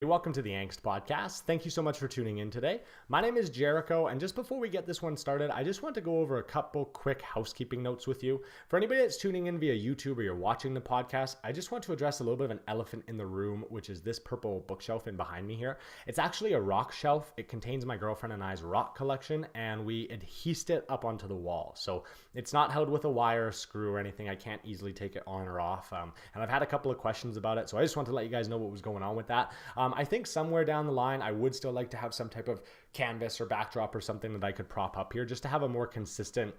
Welcome to the Angst Podcast. Thank you so much for tuning in today. My name is Jericho, and just before we get this one started, I just want to go over a couple quick housekeeping notes with you. For anybody that's tuning in via YouTube or you're watching the podcast, I just want to address a little bit of an elephant in the room, which is this purple bookshelf in behind me here. It's actually a rock shelf. It contains my girlfriend and I's rock collection, and we adhesed it up onto the wall. So it's not held with a wire or screw or anything. I can't easily take it on or off. And I've had a couple of questions about it, so I just want to let you guys know what was going on with that. I think somewhere down the line, I would still like to have some type of canvas or backdrop or something that I could prop up here just to have a more consistent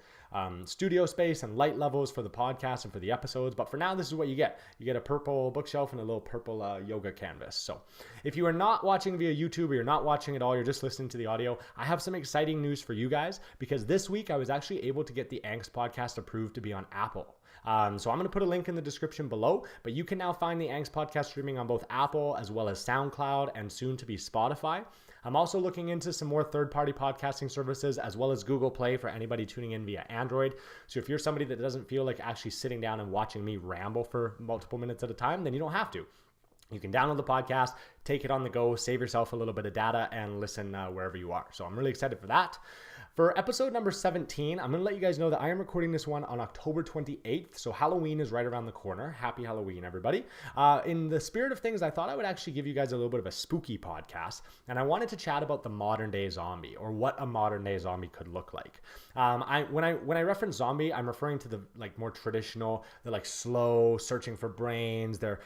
studio space and light levels for the podcast and for the episodes. But for now, this is what you get. You get a purple bookshelf and a little purple yoga canvas. So if you are not watching via YouTube or you're not watching at all, you're just listening to the audio, I have some exciting news for you guys because this week I was actually able to get the Angst Podcast approved to be on Apple. So I'm going to put a link in the description below, but you can now find the Angst Podcast streaming on both Apple as well as SoundCloud and soon to be Spotify. I'm also looking into some more third-party podcasting services as well as Google Play for anybody tuning in via Android. So if you're somebody that doesn't feel like actually sitting down and watching me ramble for multiple minutes at a time, then you don't have to. You can download the podcast, take it on the go, save yourself a little bit of data, and listen wherever you are. So I'm really excited for that. For episode number 17, I'm going to let you guys know that I am recording this one on October 28th. So Halloween is right around the corner. Happy Halloween, everybody. In the spirit of things, I thought I would actually give you guys a little bit of a spooky podcast. And I wanted to chat about the modern day zombie, or what a modern day zombie could look like. When I reference zombie, I'm referring to the more traditional, the slow searching for brains. They're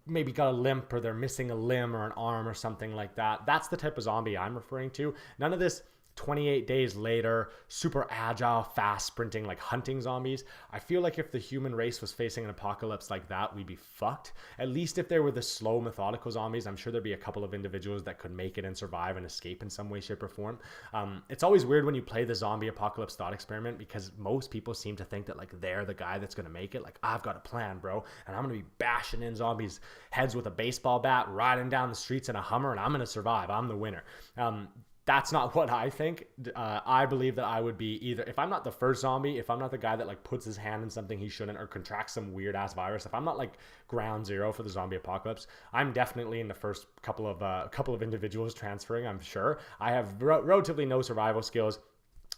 maybe got a limp or they're missing a limb or an arm or something like that. That's the type of zombie I'm referring to. None of this 28 days later, super agile, fast sprinting, hunting zombies. I feel like if the human race was facing an apocalypse like that, we'd be fucked. At least if there were the slow, methodical zombies, I'm sure there'd be a couple of individuals that could make it and survive and escape in some way, shape, or form. It's always weird when you play the zombie apocalypse thought experiment because most people seem to think that they're the guy that's going to make it. I've got a plan, bro, and I'm going to be bashing in zombies' heads with a baseball bat, riding down the streets in a Hummer, and I'm going to survive. I'm the winner. That's not what I think. I believe that I would be either, if I'm not the first zombie, if I'm not the guy that puts his hand in something he shouldn't or contracts some weird ass virus, if I'm not ground zero for the zombie apocalypse, I'm definitely in the first couple of individuals transferring. I'm sure I have relatively no survival skills.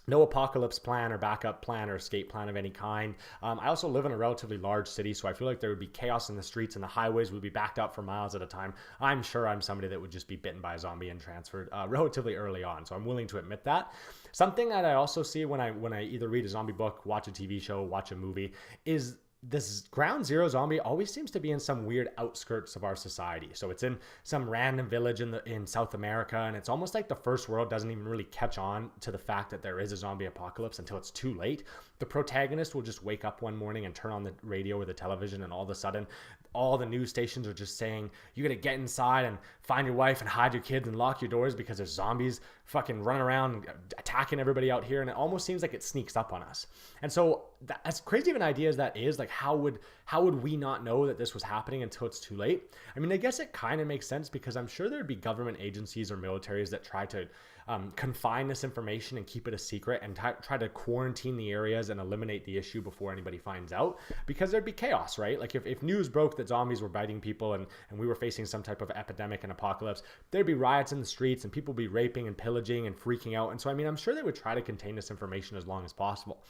No apocalypse plan or backup plan or escape plan of any kind. I also live in a relatively large city, so I feel like there would be chaos in the streets and the highways would be backed up for miles at a time. I'm sure I'm somebody that would just be bitten by a zombie and transferred relatively early on, so I'm willing to admit that. Something that I also see when I either read a zombie book, watch a TV show, watch a movie, is this ground zero zombie always seems to be in some weird outskirts of our society. So it's in some random village in South America, and it's almost like the first world doesn't even really catch on to the fact that there is a zombie apocalypse until it's too late. The protagonist will just wake up one morning and turn on the radio or the television, and all of a sudden all the news stations are just saying you gotta get inside and find your wife and hide your kids and lock your doors because there's zombies fucking running around attacking everybody out here, and it almost seems like it sneaks up on us. And so as crazy of an idea as that is, how would we not know that this was happening until it's too late? I mean, I guess it kind of makes sense because I'm sure there'd be government agencies or militaries that try to confine this information and keep it a secret and try to quarantine the areas and eliminate the issue before anybody finds out, because there'd be chaos, right? If news broke that zombies were biting people and we were facing some type of epidemic and apocalypse, there'd be riots in the streets and people would be raping and pillaging and freaking out. And so, I mean, I'm sure they would try to contain this information as long as possible.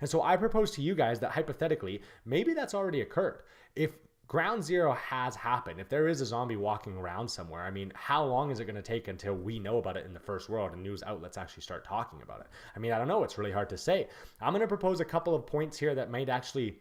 And so I propose to you guys that hypothetically, maybe that's already occurred. If ground zero has happened, if there is a zombie walking around somewhere, I mean, how long is it going to take until we know about it in the first world and news outlets actually start talking about it? I mean, I don't know. It's really hard to say. I'm going to propose a couple of points here that might actually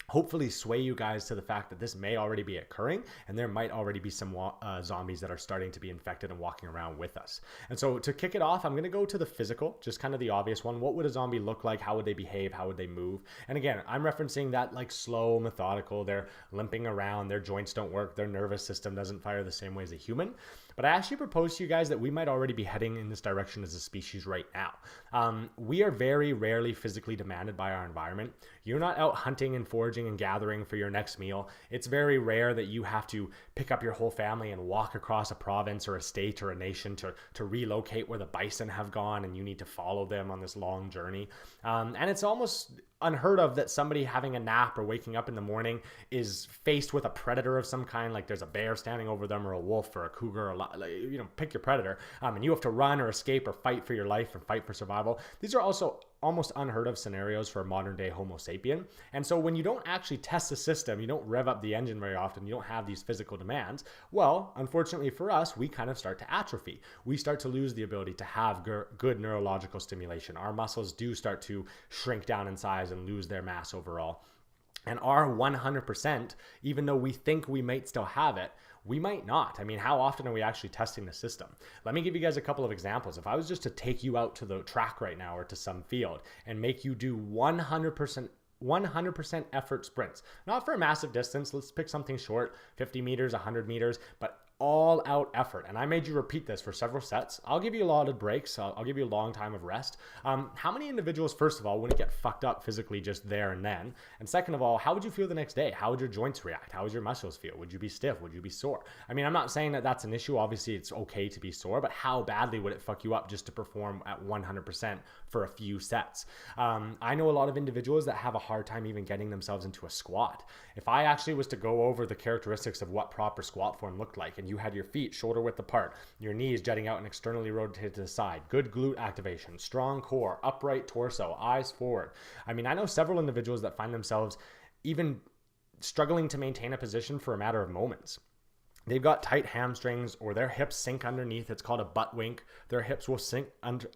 hopefully sway you guys to the fact that this may already be occurring and there might already be some zombies that are starting to be infected and walking around with us. And so to kick it off, I'm going to go to the physical, just kind of the obvious one. What would a zombie look like? How would they behave? How would they move? And again, I'm referencing that slow, methodical, they're limping around, their joints don't work, their nervous system doesn't fire the same way as a human. But I actually propose to you guys that we might already be heading in this direction as a species right now. We are very rarely physically demanded by our environment. You're not out hunting and foraging and gathering for your next meal. It's very rare that you have to pick up your whole family and walk across a province or a state or a nation to relocate where the bison have gone and you need to follow them on this long journey. And it's almost unheard of that somebody having a nap or waking up in the morning is faced with a predator of some kind, like there's a bear standing over them or a wolf or a cougar, or pick your predator, and you have to run or escape or fight for your life or fight for survival. These are also almost unheard of scenarios for a modern day Homo sapien. And so when you don't actually test the system, you don't rev up the engine very often, you don't have these physical demands, well, unfortunately for us, we kind of start to atrophy. We start to lose the ability to have good neurological stimulation. Our muscles do start to shrink down in size and lose their mass overall. And our 100%, even though we think we might still have it, we might not. I mean, how often are we actually testing the system? Let me give you guys a couple of examples. If I was just to take you out to the track right now or to some field and make you do 100% effort sprints, not for a massive distance, let's pick something short, 50 meters, 100 meters, but all out effort. And I made you repeat this for several sets. I'll give you a lot of breaks. I'll give you a long time of rest. How many individuals, first of all, wouldn't get fucked up physically just there and then? And second of all, how would you feel the next day? How would your joints react? How would your muscles feel? Would you be stiff? Would you be sore? I mean, I'm not saying that that's an issue. Obviously, it's okay to be sore, but how badly would it fuck you up just to perform at 100% for a few sets? I know a lot of individuals that have a hard time even getting themselves into a squat. If I actually was to go over the characteristics of what proper squat form looked like, and you had your feet shoulder width apart, your knees jutting out and externally rotated to the side, good glute activation, strong core, upright torso, eyes forward. I mean, I know several individuals that find themselves even struggling to maintain a position for a matter of moments. They've got tight hamstrings or their hips sink underneath. It's called a butt wink. Their hips will sink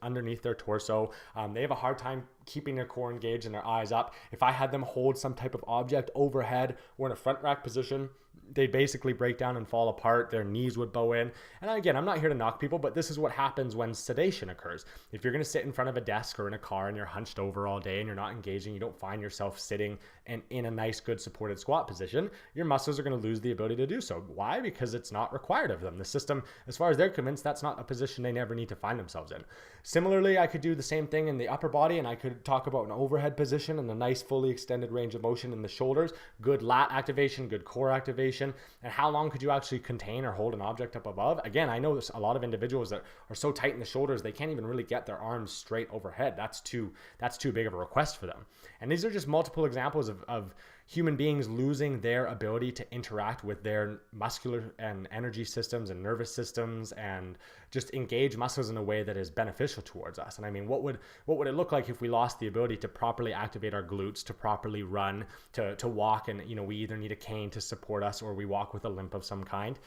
underneath their torso. They have a hard time keeping their core engaged and their eyes up. If I had them hold some type of object overhead or in a front rack position, they basically break down and fall apart. Their knees would bow in. And again, I'm not here to knock people, but this is what happens when sedation occurs. If you're going to sit in front of a desk or in a car and you're hunched over all day and you're not engaging, you don't find yourself sitting and in a nice, good supported squat position, your muscles are going to lose the ability to do so. Why? Because it's not required of them. The system, as far as they're convinced, that's not a position they never need to find themselves in. Similarly, I could do the same thing in the upper body, and I could talk about an overhead position and a nice fully extended range of motion in the shoulders, good lat activation, good core activation, and how long could you actually contain or hold an object up above? Again, I know there's a lot of individuals that are so tight in the shoulders, they can't even really get their arms straight overhead. That's too big of a request for them. And these are just multiple examples of human beings losing their ability to interact with their muscular and energy systems and nervous systems and just engage muscles in a way that is beneficial towards us. And I mean, what would it look like if we lost the ability to properly activate our glutes, to properly run, to walk, and we either need a cane to support us or we walk with a limp of some kind?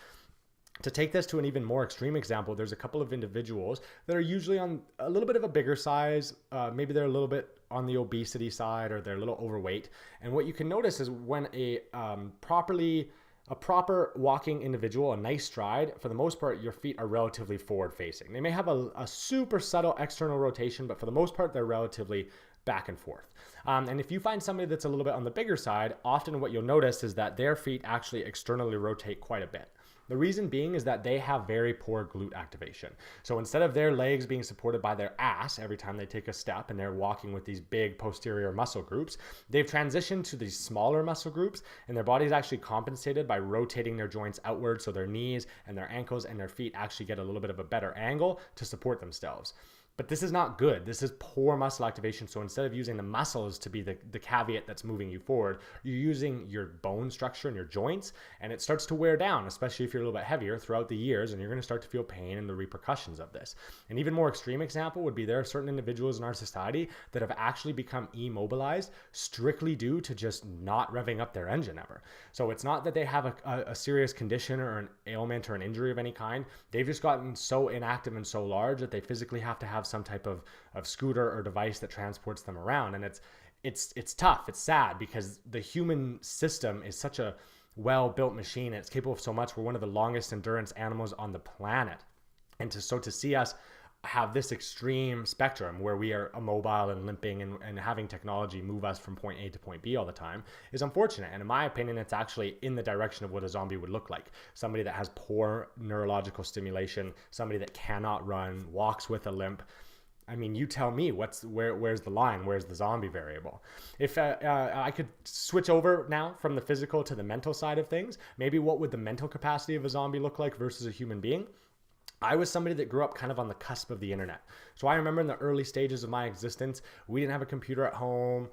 To take this to an even more extreme example, there's a couple of individuals that are usually on a little bit of a bigger size. Maybe they're a little bit on the obesity side or they're a little overweight. And what you can notice is when a proper walking individual, a nice stride, for the most part, your feet are relatively forward facing. They may have a super subtle external rotation, but for the most part, they're relatively back and forth. And if you find somebody that's a little bit on the bigger side, often what you'll notice is that their feet actually externally rotate quite a bit. The reason being is that they have very poor glute activation. So instead of their legs being supported by their ass every time they take a step and they're walking with these big posterior muscle groups, they've transitioned to these smaller muscle groups, and their body's actually compensated by rotating their joints outward, so their knees and their ankles and their feet actually get a little bit of a better angle to support themselves. But this is not good. This is poor muscle activation. So instead of using the muscles to be the caveat that's moving you forward, you're using your bone structure and your joints, and it starts to wear down, especially if you're a little bit heavier throughout the years, and you're going to start to feel pain and the repercussions of this. An even more extreme example would be there are certain individuals in our society that have actually become immobilized strictly due to just not revving up their engine ever. So it's not that they have a serious condition or an ailment or an injury of any kind. They've just gotten so inactive and so large that they physically have to have some type of scooter or device that transports them around. And it's tough. It's sad because the human system is such a well-built machine. It's capable of so much. We're one of the longest endurance animals on the planet. And to see us have this extreme spectrum where we are immobile and limping and having technology move us from point A to point B all the time is unfortunate. And in my opinion, it's actually in the direction of what a zombie would look like. Somebody that has poor neurological stimulation, somebody that cannot run, walks with a limp. I mean, you tell me where's the line? Where's the zombie variable? If I could switch over now from the physical to the mental side of things, maybe what would the mental capacity of a zombie look like versus a human being? I was somebody that grew up kind of on the cusp of the internet. So I remember in the early stages of my existence, we didn't have a computer at home.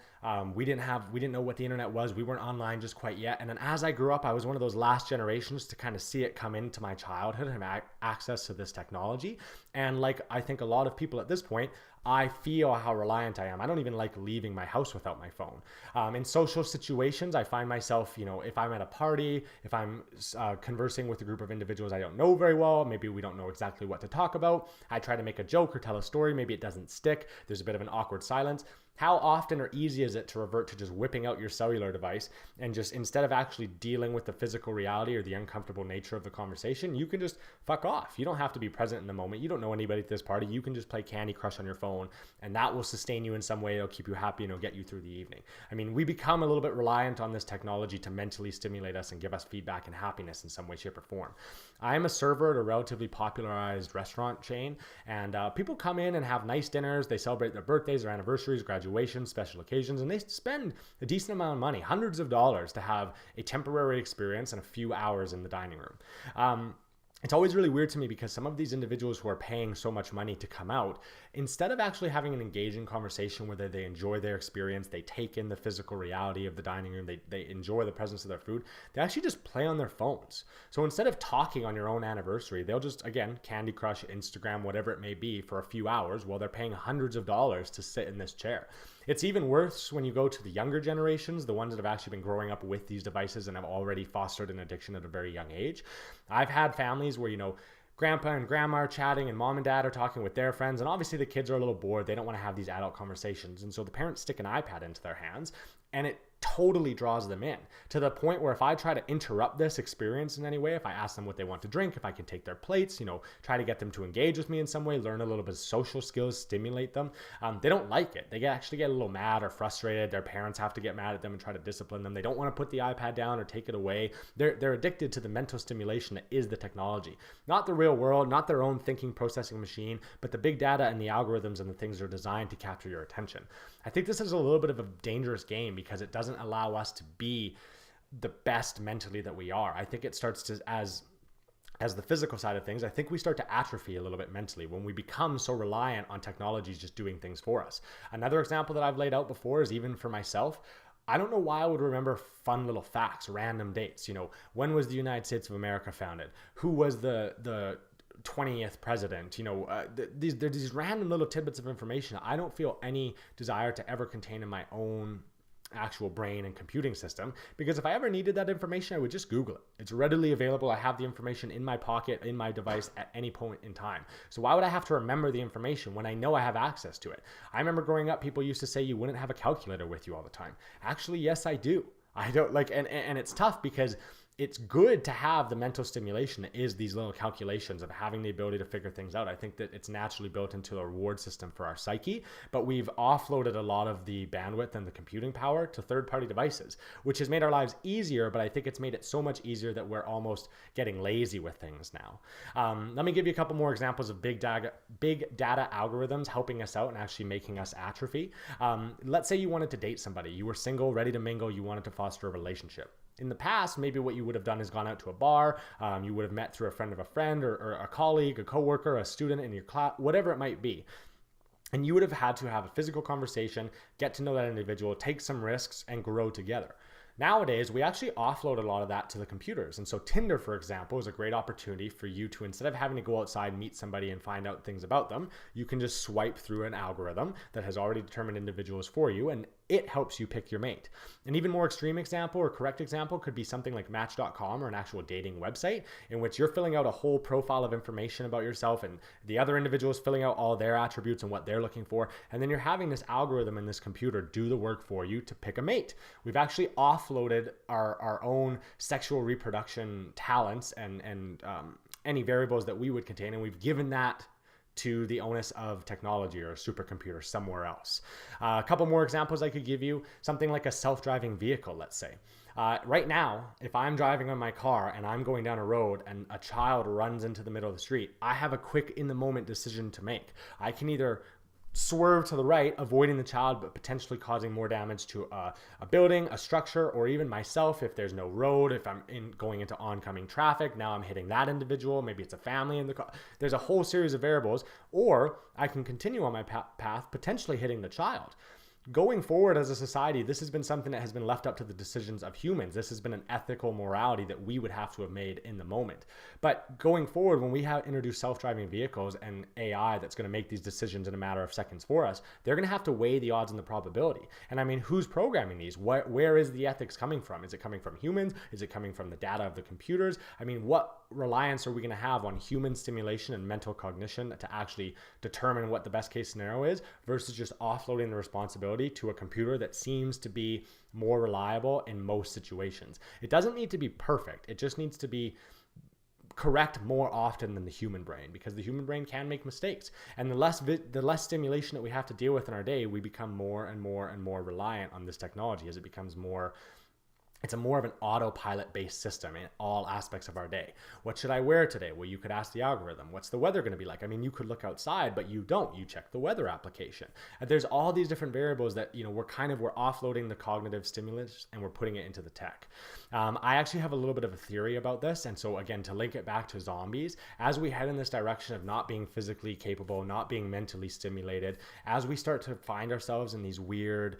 We didn't know what the internet was. We weren't online just quite yet. And then as I grew up, I was one of those last generations to kind of see it come into my childhood and have access to this technology. And like I think a lot of people at this point, I feel how reliant I am. I don't even like leaving my house without my phone. In social situations, I find myself, if I'm at a party, if I'm conversing with a group of individuals I don't know very well, maybe we don't know exactly what to talk about. I try to make a joke or tell a story. Maybe it doesn't stick. There's a bit of an awkward silence. How often or easy is it to revert to just whipping out your cellular device and just instead of actually dealing with the physical reality or the uncomfortable nature of the conversation, you can just fuck off. You don't have to be present in the moment. You don't know anybody at this party. You can just play Candy Crush on your phone, and that will sustain you in some way. It'll keep you happy and it'll get you through the evening. I mean, we become a little bit reliant on this technology to mentally stimulate us and give us feedback and happiness in some way, shape, or form. I am a server at a relatively popularized restaurant chain, and people come in and have nice dinners. They celebrate their birthdays, their anniversaries, graduations, special occasions, and they spend a decent amount of money, hundreds of dollars, to have a temporary experience and a few hours in the dining room. It's always really weird to me because some of these individuals who are paying so much money to come out, instead of actually having an engaging conversation where they enjoy their experience, they take in the physical reality of the dining room, they enjoy the presence of their food, they actually just play on their phones. So instead of talking on your own anniversary, they'll just, again, Candy Crush, Instagram, whatever it may be, for a few hours while they're paying hundreds of dollars to sit in this chair. It's even worse when you go to the younger generations, the ones that have actually been growing up with these devices and have already fostered an addiction at a very young age. I've had families where, grandpa and grandma are chatting and mom and dad are talking with their friends, and obviously the kids are a little bored. They don't want to have these adult conversations. And so the parents stick an iPad into their hands, and it totally draws them in to the point where if I try to interrupt this experience in any way, if I ask them what they want to drink, if I can take their plates, try to get them to engage with me in some way, learn a little bit of social skills, stimulate them, they don't like it. They actually get a little mad or frustrated. Their parents have to get mad at them and try to discipline them. They don't want to put the iPad down or take it away. They're addicted to the mental stimulation that is the technology, not the real world, not their own thinking processing machine, but the big data and the algorithms and the things that are designed to capture your attention. I think this is a little bit of a dangerous game because it doesn't allow us to be the best mentally that we are. I think it starts to, as the physical side of things, I think we start to atrophy a little bit mentally when we become so reliant on technologies just doing things for us. Another example that I've laid out before is even for myself. I don't know why I would remember fun little facts, random dates. When was the United States of America founded? Who was the 20th president? There's these random little tidbits of information I don't feel any desire to ever contain in my own actual brain and computing system, because if I ever needed that information, I would just Google it. It's readily available. I have the information in my pocket, in my device at any point in time. So why would I have to remember the information when I know I have access to it? I remember growing up, people used to say you wouldn't have a calculator with you all the time. Actually, yes, I do. I don't and it's tough because it's good to have the mental stimulation that is these little calculations of having the ability to figure things out. I think that it's naturally built into a reward system for our psyche, but we've offloaded a lot of the bandwidth and the computing power to third-party devices, which has made our lives easier, but I think it's made it so much easier that we're almost getting lazy with things now. Let me give you a couple more examples of big data algorithms helping us out and actually making us atrophy. Let's say you wanted to date somebody. You were single, ready to mingle. You wanted to foster a relationship. In the past, maybe what you would have done is gone out to a bar. You would have met through a friend of a friend or a colleague, a coworker, a student in your class, whatever it might be. And you would have had to have a physical conversation, get to know that individual, take some risks, and grow together. Nowadays, we actually offload a lot of that to the computers. And so Tinder, for example, is a great opportunity for you to, instead of having to go outside, meet somebody and find out things about them, you can just swipe through an algorithm that has already determined individuals for you, and it helps you pick your mate. An even more extreme example or correct example could be something like Match.com or an actual dating website in which you're filling out a whole profile of information about yourself and the other individual is filling out all their attributes and what they're looking for. And then you're having this algorithm in this computer do the work for you to pick a mate. We've actually offloaded our own sexual reproduction talents and any variables that we would contain, and we've given that to the onus of technology or a supercomputer somewhere else. A couple more examples I could give you, something like a self-driving vehicle, let's say. Right now, if I'm driving on my car and I'm going down a road and a child runs into the middle of the street, I have a quick in-the-moment decision to make. I can either swerve to the right, avoiding the child, but potentially causing more damage to a building, a structure, or even myself if there's no road, if I'm going into oncoming traffic. Now I'm hitting that individual. Maybe it's a family in the car. There's a whole series of variables. Or I can continue on my path, potentially hitting the child. Going forward as a society, this has been something that has been left up to the decisions of humans. This has been an ethical morality that we would have to have made in the moment. But going forward, when we have introduced self-driving vehicles and AI that's going to make these decisions in a matter of seconds for us, they're going to have to weigh the odds and the probability. And I mean, who's programming these? Where is the ethics coming from? Is it coming from humans? Is it coming from the data of the computers? I mean, what reliance are we going to have on human stimulation and mental cognition to actually determine what the best case scenario is versus just offloading the responsibility to a computer that seems to be more reliable in most situations? It doesn't need to be perfect. It just needs to be correct more often than the human brain, because the human brain can make mistakes. And the less stimulation that we have to deal with in our day, we become more and more and more reliant on this technology as it becomes more. It's more of an autopilot based system in all aspects of our day. What should I wear today? Well, you could ask the algorithm. What's the weather going to be like? I mean, you could look outside, but you don't. You check the weather application. And there's all these different variables that, we're offloading the cognitive stimulus and we're putting it into the tech. I actually have a little bit of a theory about this. And so again, to link it back to zombies, as we head in this direction of not being physically capable, not being mentally stimulated, as we start to find ourselves in these weird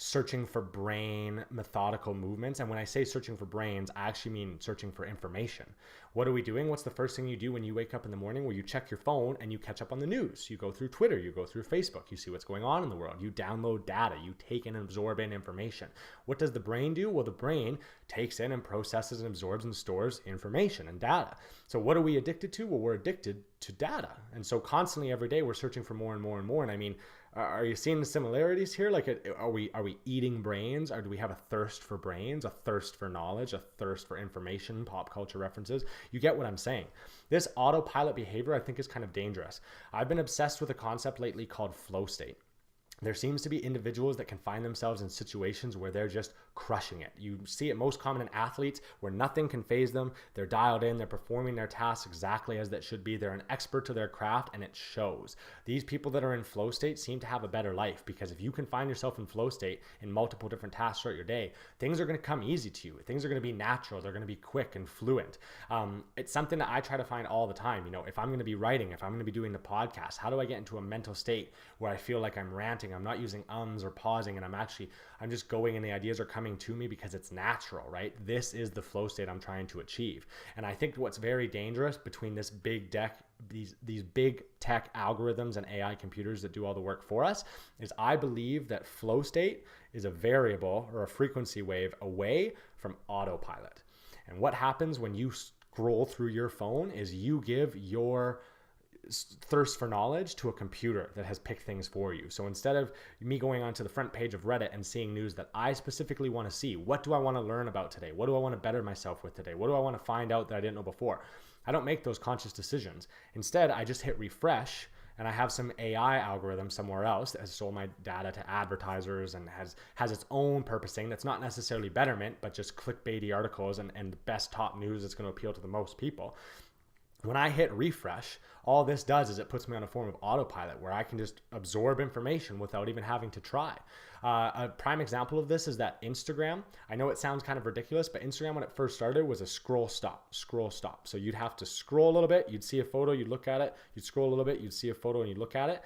searching for brain methodical movements. And when I say searching for brains, I actually mean searching for information. What are we doing? What's the first thing you do when you wake up in the morning? Well, you check your phone and you catch up on the news. You go through Twitter, you go through Facebook, you see what's going on in the world, you download data, you take in and absorb in information. What does the brain do? Well, the brain takes in and processes and absorbs and stores information and data. So what are we addicted to? Well, we're addicted to data. And so constantly every day we're searching for more and more and more. And I mean, are you seeing the similarities here? Like, are we eating brains, or do we have a thirst for brains, a thirst for knowledge, a thirst for information, pop culture references? You get what I'm saying. This autopilot behavior, I think, is kind of dangerous. I've been obsessed with a concept lately called flow state. There seems to be individuals that can find themselves in situations where they're just crushing it. You see it most common in athletes where nothing can faze them. They're dialed in. They're performing their tasks exactly as that should be. They're an expert to their craft, and it shows. These people that are in flow state seem to have a better life, because if you can find yourself in flow state in multiple different tasks throughout your day, things are going to come easy to you. Things are going to be natural. They're going to be quick and fluent. It's something that I try to find all the time. If I'm going to be writing, if I'm going to be doing the podcast, how do I get into a mental state where I feel like I'm ranting? I'm not using ums or pausing, and I'm just going, and the ideas are coming to me because it's natural, right? This is the flow state I'm trying to achieve. And I think what's very dangerous between this big deck, these big tech algorithms and AI computers that do all the work for us, is I believe that flow state is a variable or a frequency wave away from autopilot. And what happens when you scroll through your phone is you give your thirst for knowledge to a computer that has picked things for you. So instead of me going onto the front page of Reddit and seeing news that I specifically want to see, what do I want to learn about today? What do I want to better myself with today? What do I want to find out that I didn't know before? I don't make those conscious decisions. Instead, I just hit refresh, and I have some AI algorithm somewhere else that has sold my data to advertisers and has its own purposing that's not necessarily betterment, but just clickbaity articles and the best top news that's going to appeal to the most people. When I hit refresh, all this does is it puts me on a form of autopilot where I can just absorb information without even having to try. A prime example of this is that Instagram, I know it sounds kind of ridiculous, but Instagram when it first started was a scroll stop. So you'd have to scroll a little bit, you'd see a photo, you'd look at it, you'd scroll a little bit, you'd see a photo and you'd look at it.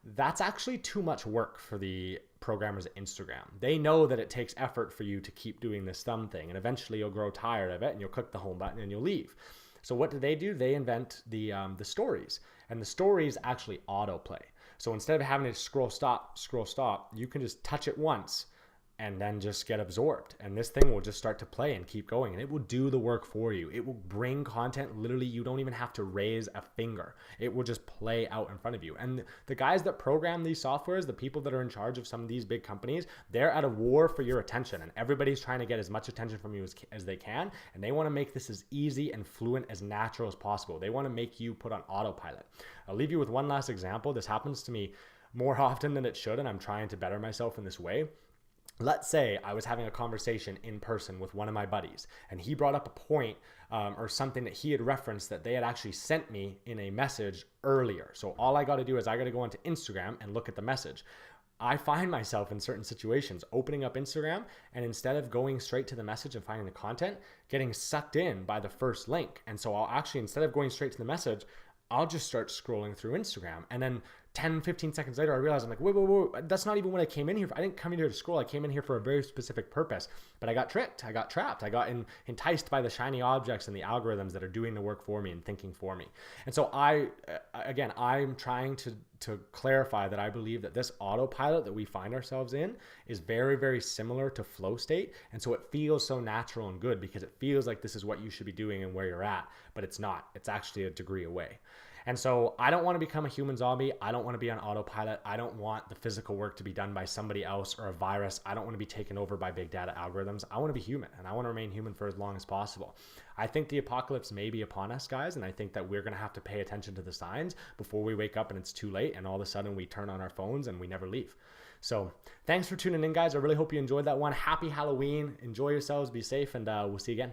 That's actually too much work for the programmers at Instagram. They know that it takes effort for you to keep doing this thumb thing, and eventually you'll grow tired of it and you'll click the home button and you'll leave. So what do? They invent the stories, and the stories actually autoplay. So instead of having to scroll stop, you can just touch it once and then just get absorbed. And this thing will just start to play and keep going, and it will do the work for you. It will bring content. Literally, you don't even have to raise a finger. It will just play out in front of you. And the guys that program these softwares, the people that are in charge of some of these big companies, they're at a war for your attention, and everybody's trying to get as much attention from you as they can. And they want to make this as easy and fluent, as natural as possible. They want to make you put on autopilot. I'll leave you with one last example. This happens to me more often than it should, and I'm trying to better myself in this way. Let's say I was having a conversation in person with one of my buddies, and he brought up a point or something that he had referenced that they had actually sent me in a message earlier. So all I got to do is I got to go onto Instagram and look at the message. I find myself in certain situations opening up Instagram, and instead of going straight to the message and finding the content, getting sucked in by the first link. And so I'll actually, instead of going straight to the message, I'll just start scrolling through Instagram, and then 10, 15 seconds later, I realized, I'm like, wait, that's not even what I came in here for. I didn't come in here to scroll. I came in here for a very specific purpose, but I got tricked. I got trapped. I got enticed by the shiny objects and the algorithms that are doing the work for me and thinking for me. And so I'm trying to clarify that I believe that this autopilot that we find ourselves in is very, very similar to flow state. And so it feels so natural and good because it feels like this is what you should be doing and where you're at, but it's not. It's actually a degree away. And so I don't want to become a human zombie. I don't want to be on autopilot. I don't want the physical work to be done by somebody else or a virus. I don't want to be taken over by big data algorithms. I want to be human, and I want to remain human for as long as possible. I think the apocalypse may be upon us, guys, and I think that we're going to have to pay attention to the signs before we wake up and it's too late and all of a sudden we turn on our phones and we never leave. So thanks for tuning in, guys. I really hope you enjoyed that one. Happy Halloween. Enjoy yourselves. Be safe, and we'll see you again.